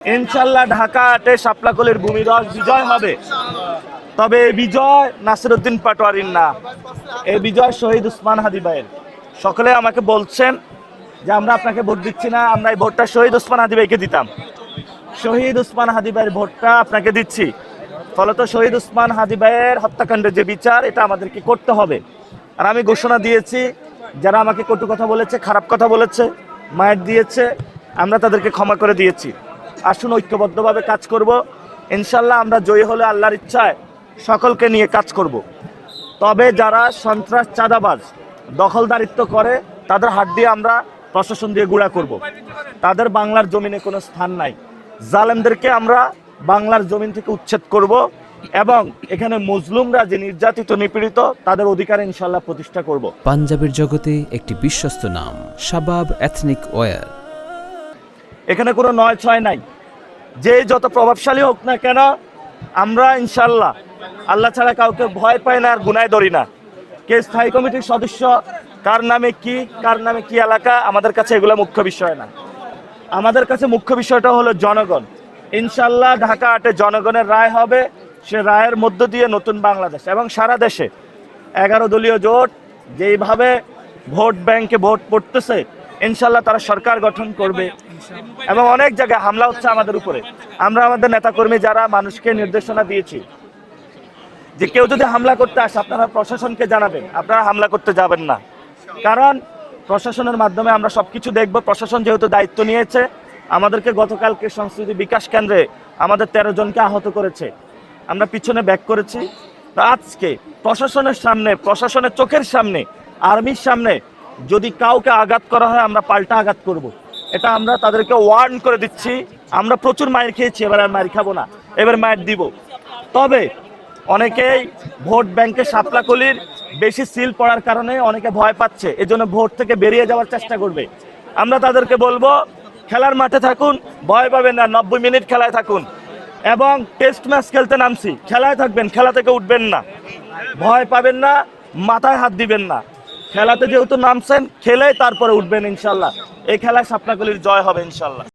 ইনশাল্লাহ ঢাকা 8-এ শাপলাকলির ভূমিধস বিজয় হবে। তবে এই বিজয় নাসিরউদ্দিন পাটোয়ারির না, এই বিজয় শহীদ উসমান হাদি ভাইয়ের। সকলে আমাকে বলছেন যে আমরা আপনাকে ভোট দিচ্ছি না, আমরা এই ভোটটা শহীদ উসমান হাদি ভাইকে দিতাম। শহীদ উসমান হাদি ভাইয়ের ভোটটা আপনাকে দিচ্ছি। ফলত শহীদ উসমান হাদি ভাইয়ের হত্যাকাণ্ডের যে বিচার, এটা আমাদেরকে করতে হবে। আর আমি ঘোষণা দিয়েছি, যারা আমাকে কটু কথা বলেছে, খারাপ কথা বলেছে, মায়ের দিয়েছে, আমরা তাদেরকে ক্ষমা করে দিয়েছি। আসুন ঐক্যবদ্ধভাবে কাজ করব। ইনশাল্লাহ আমরা জয়ী হলে আল্লাহর ইচ্ছায় সকলকে নিয়ে কাজ করব। তবে যারা সন্ত্রাস, চাঁদাবাজ, দখলদারিত্ব করে, তাদের হাত দিয়ে আমরা প্রশাসন দিয়ে গুঁড়া করব। তাদের বাংলার জমিনে কোনো স্থান নাই। জালেমদেরকে আমরা বাংলার জমিন থেকে উচ্ছেদ করব এবং এখানে মজলুমরা যে নির্যাতিত, নিপীড়িত, তাদের অধিকার ইনশাল্লাহ প্রতিষ্ঠা করব। পাঞ্জাবের জগতে একটি বিশ্বস্ত নাম, শাবাব এথনিক ওয়্যার। এখানে কোনো নয় ছয় নাই। যে যত প্রভাবশালী হোক না কেন, আমরা ইনশাল্লাহ আল্লাহ ছাড়া কাউকে ভয় পাই না, আর গুনায় ধরি না। কে স্থায়ী কমিটির সদস্য, কার নামে কি এলাকা, আমাদের কাছে এগুলো মুখ্য বিষয় না। আমাদের কাছে মুখ্য বিষয়টা হলো জনগণ। ইনশাল্লাহ ঢাকা 8-এ জনগণের রায় হবে। সে রায়ের মধ্য দিয়ে নতুন বাংলাদেশ এবং সারা দেশে 11 দলীয় জোট যেইভাবে ভোট ব্যাংকে ভোট পড়তেছে, ইনশাল্লাহ তারা সরকার গঠন করবে। এবং অনেক জায়গায় হামলা হচ্ছে আমাদের উপরে। আমরা আমাদের নেতাকর্মী যারা মানুষকে নির্দেশনা দিয়েছি যে কেউ যদি হামলা করতে আসে, আপনারা প্রশাসনকে জানাবেন, আপনারা হামলা করতে যাবেন না। কারণ প্রশাসনের মাধ্যমে আমরা সবকিছু দেখব। প্রশাসন যেহেতু দায়িত্ব নিয়েছে, আমাদেরকে গতকালকে সংস্কৃতি বিকাশ কেন্দ্রে আমাদের 13 জনকে আহত করেছে, আমরা পিছনে ব্যাক করেছি। তো আজকে প্রশাসনের সামনে, প্রশাসনের চোখের সামনে, আর্মির সামনে যদি কাউকে আঘাত করা হয়, আমরা পাল্টা আঘাত করব। এটা আমরা তাদেরকে ওয়ার্ন করে দিচ্ছি। আমরা প্রচুর মায়ের খেয়েছি, এবার আর মায়ের খাবো না, এবার মায়ের দিব। তবে অনেকেই ভোট ব্যাংকে শাপলাকলির বেশি সিল পড়ার কারণে অনেকে ভয় পাচ্ছে, এজন্য ভোট থেকে বেরিয়ে যাওয়ার চেষ্টা করবে। আমরা তাদেরকে বলবো, খেলার মাঠে থাকুন, ভয় পাবেন না, 90 মিনিট খেলায় থাকুন। এবং টেস্ট ম্যাচ খেলতে নামছি, খেলায় থাকবেন, খেলা থেকে উঠবেন না, ভয় পাবেন না, মাথায় হাত দিবেন না। খেলাতে যেহেতু নামছেন, খেলে তারপরে উঠবেন ইনশাল্লাহ। এই খেলায় শাপলাকলির জয় হবে ইনশাল্লাহ।